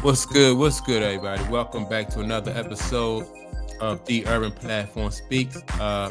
What's good? What's good, everybody? Welcome back to another episode of the Urban Platform Speaks.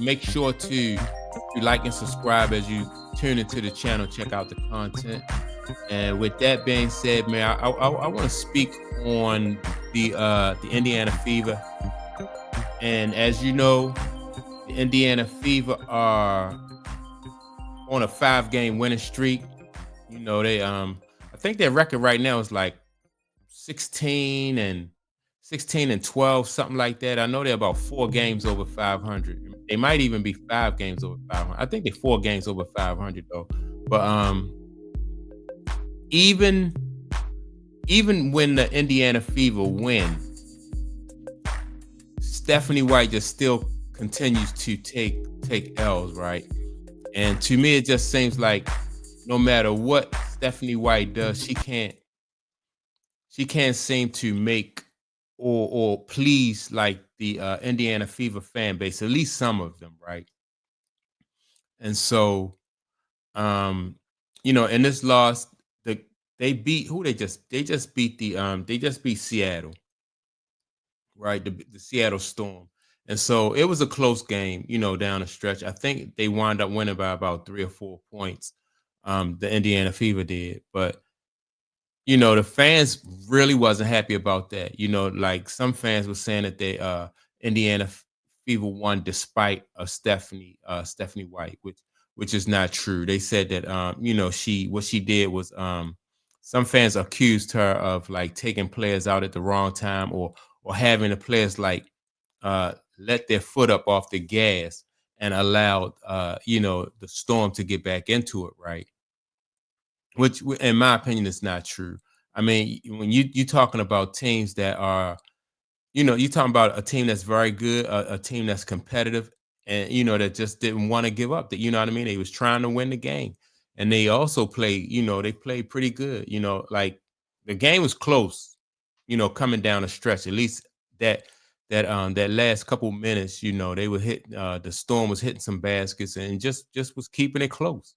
Make sure to like and subscribe as you tune into the channel. Check out the content. And with that being said, man, I want to speak on the Indiana Fever. And as you know, the Indiana Fever are on a 5 game winning streak. They I think their record right now is like 16 and 16 and 12, something like that. I know they're about 4 games over 500. They might even be 5 games over 500. I think they're 4 games over 500 though. But even even when the Indiana Fever win, Stephanie White just still continues to take L's, right? And to me, it just seems like no matter what Stephanie White does, she can't seem to make or please like the Indiana Fever fan base, at least some of them, right? And so, um, in this loss, they beat who they just beat they just beat Seattle, right? The Seattle Storm. And so it was a close game, down the stretch. I think they wound up winning by about 3 or 4 points. The Indiana Fever did, but the fans really wasn't happy about that. Like some fans were saying that they Indiana Fever won despite Stephanie White, which is not true. They said that she what she did was some fans accused her of like taking players out at the wrong time or having the players like let their foot up off the gas and allowed the Storm to get back into it, right? Which in my opinion is not true. I mean, when you talking about teams that are, you're talking about a team that's very good, a team that's competitive, and that just didn't want to give up. That, you know what I mean? They was trying to win the game, and they also played. They played pretty good. Like the game was close. Coming down the stretch, at least that that last couple minutes, they were hit. The Storm was hitting some baskets and just was keeping it close.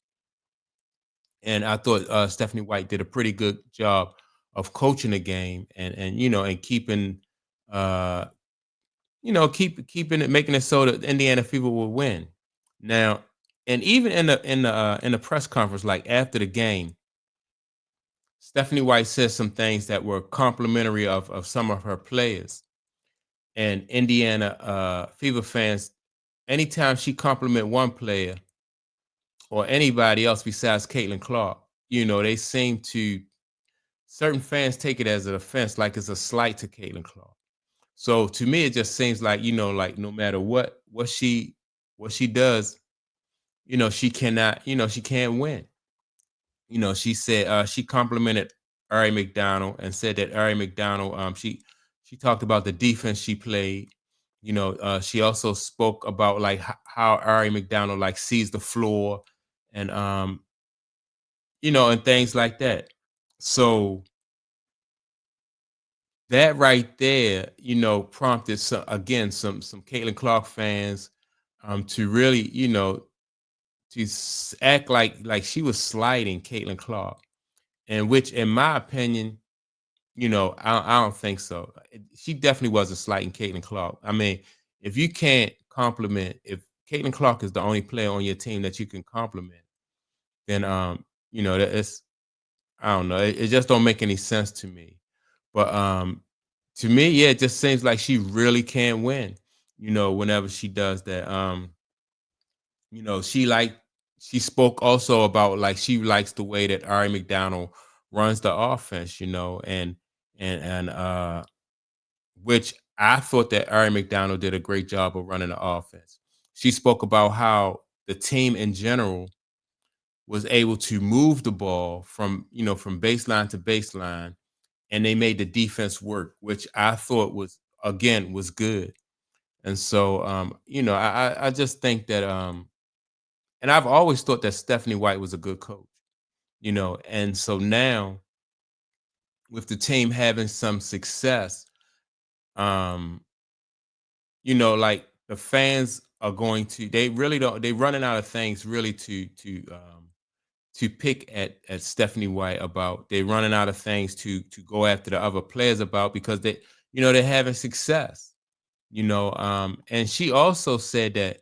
And I thought Stephanie White did a pretty good job of coaching the game and keeping uh keeping it, making it so that Indiana Fever will win. Now, and even in the press conference, like after the game, Stephanie White said some things that were complimentary of some of her players. And Indiana Fever fans, anytime she compliment one player or anybody else besides Caitlin Clark, they seem to certain fans take it as an offense, like it's a slight to Caitlin Clark. So to me, it just seems like like no matter what she does, she cannot, she can't win. She said she complimented Ari McDonald and said that Ari McDonald, she talked about the defense she played. She also spoke about like how Ari McDonald like sees the floor and and things like that. So that right there, prompted some Caitlin Clark fans to really, act like she was sliding Caitlin Clark, and which, in my opinion, I don't think so. She definitely wasn't slighting Caitlin Clark. I mean, if you can't compliment, if Caitlin Clark is the only player on your team that you can compliment, then that it's I don't know. It just don't make any sense to me. But to me, yeah, it just seems like she really can't win. Whenever she does that. You know, she like she spoke also about like she likes the way that Ari McDonald runs the offense, and which I thought that Ari McDonald did a great job of running the offense. She spoke about how the team in general was able to move the ball from baseline to baseline, and they made the defense work, which I thought was good. And so I just think that and I've always thought that Stephanie White was a good coach, and so now with the team having some success, um, like the fans are going to they really don't they running out of things really to pick at Stephanie White about. They're running out of things to go after the other players about because they're having success. And she also said that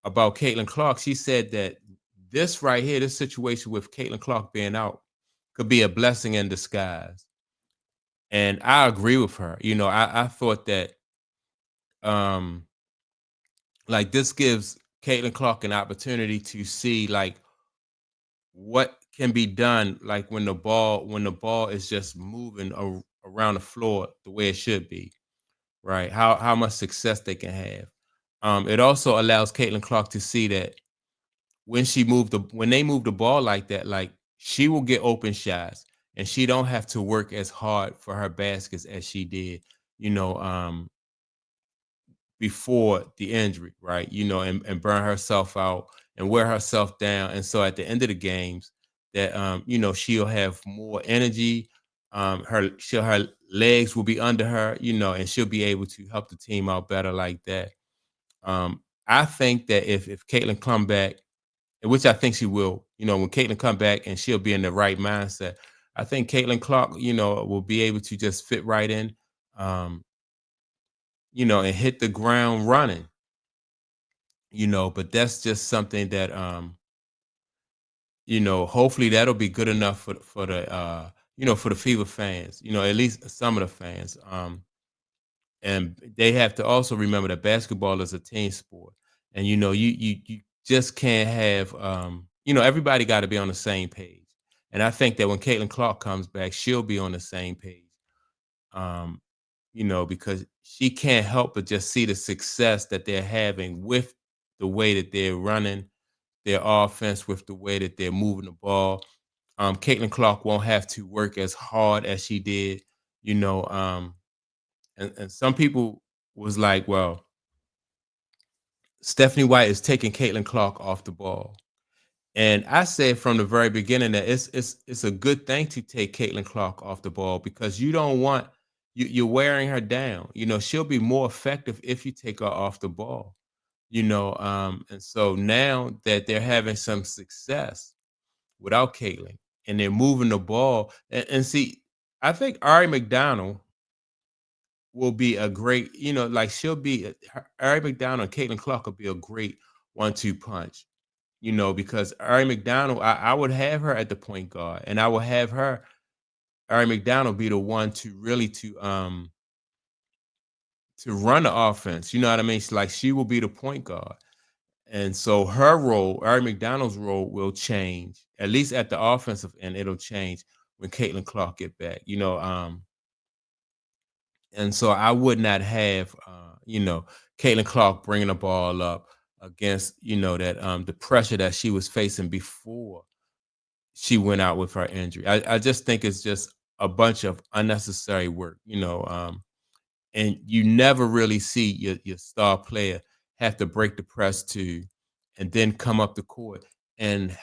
about Caitlin Clark. She said that this right here, this situation with Caitlin Clark being out, could be a blessing in disguise. And I agree with her. I thought that um like this gives Caitlin Clark an opportunity to see like what can be done like when the ball is just moving around the floor the way it should be, right? How much success they can have. It also allows Caitlin Clark to see that when they move the ball like that, like she will get open shots and she don't have to work as hard for her baskets as she did, you know, before the injury, right? And burn herself out and wear herself down. And so at the end of the games, that she'll have more energy. Her legs will be under her, and she'll be able to help the team out better like that. I think that if Caitlin come back, and which I think she will, when Caitlin come back and she'll be in the right mindset, I think Caitlin Clark, will be able to just fit right in, um, and hit the ground running. But that's just something that hopefully that'll be good enough for the Fever fans, at least some of the fans. And they have to also remember that basketball is a team sport. And you just can't have everybody got to be on the same page. And I think that when Caitlin Clark comes back, she'll be on the same page. Um, because she can't help but just see the success that they're having with the way that they're running their offense, with the way that they're moving the ball. Caitlin Clark won't have to work as hard as she did, you know. And some people was like, well, Stephanie White is taking Caitlin Clark off the ball. And I said from the very beginning that it's a good thing to take Caitlin Clark off the ball because you don't want you're wearing her down. She'll be more effective if you take her off the ball. And so now that they're having some success without Caitlin and they're moving the ball, and see, I think Ari McDonald will be a great, like she'll be Ari McDonald and Caitlin Clark will be a great 1-2 punch, because Ari McDonald, I would have her at the point guard, and I will have Ari McDonald, be the one to really to run the offense. You know what I mean? Like she will be the point guard. And so her role, Ari McDonald's role, will change, at least at the offensive end, it'll change when Caitlin Clark get back. And so I would not have Caitlin Clark bringing the ball up against, that the pressure that she was facing before she went out with her injury. I just think it's just a bunch of unnecessary work, and you never really see your star player have to break the press to and then come up the court and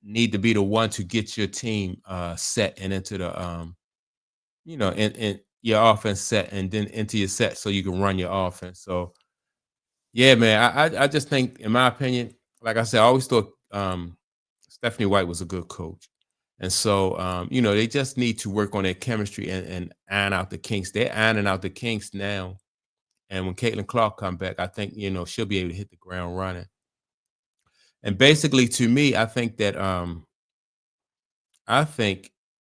need to be the one to get your team set and into the in your offense set and then into your set so you can run your offense. So yeah, man, I just think, in my opinion, like I said, I always thought Stephanie White was a good coach. And so, they just need to work on their chemistry and iron out the kinks. They're ironing out the kinks now. And when Caitlin Clark come back, I think, she'll be able to hit the ground running. And basically, to me, I think,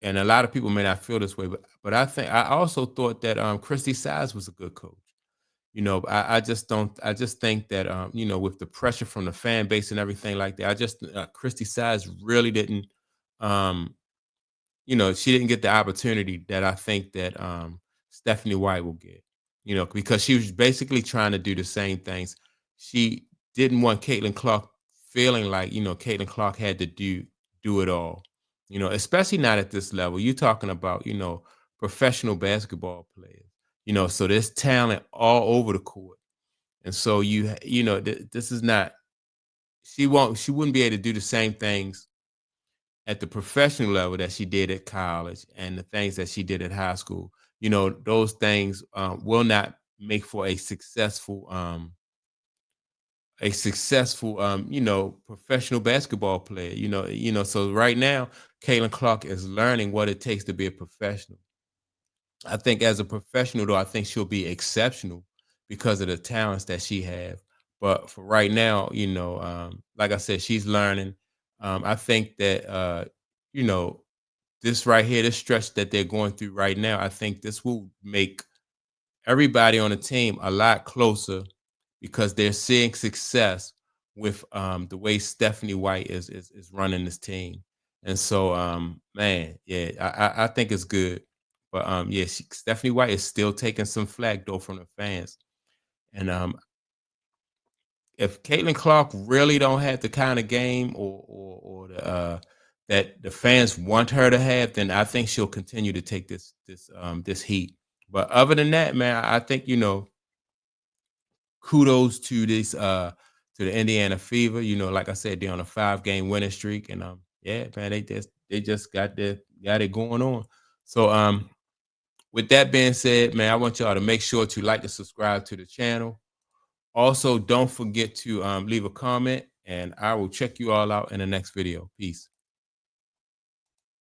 and a lot of people may not feel this way, but I also thought that Christy Size was a good coach. I just don't. I just think that with the pressure from the fan base and everything like that, I just Christy Size really didn't. Um, she didn't get the opportunity that I think that Stephanie White will get. Because she was basically trying to do the same things. She didn't want Caitlin Clark feeling like Caitlin Clark had to do it all. Especially not at this level. You're talking about professional basketball players. So there's talent all over the court, and so this is not. She wouldn't be able to do the same things at the professional level that she did at college and the things that she did at high school. Those things will not make for a successful a successful, professional basketball player. So right now, Caitlin Clark is learning what it takes to be a professional. I think as a professional, though, I think she'll be exceptional because of the talents that she have. But for right now, like I said, she's learning. I think that you know, this right here, this stretch that they're going through right now, I think this will make everybody on the team a lot closer because they're seeing success with the way Stephanie White is running this team. And so, man, yeah, I think it's good. But yeah, Stephanie White is still taking some flack though from the fans. And if Caitlin Clark really don't have the kind of game or the that the fans want her to have, then I think she'll continue to take this heat. But other than that, man, I think kudos to this to the Indiana Fever. Like I said, they're on a 5-game winning streak, and yeah, man, they just got it going on. So with that being said, man, I want y'all to make sure to like and subscribe to the channel. Also, don't forget to leave a comment, and I will check you all out in the next video. Peace.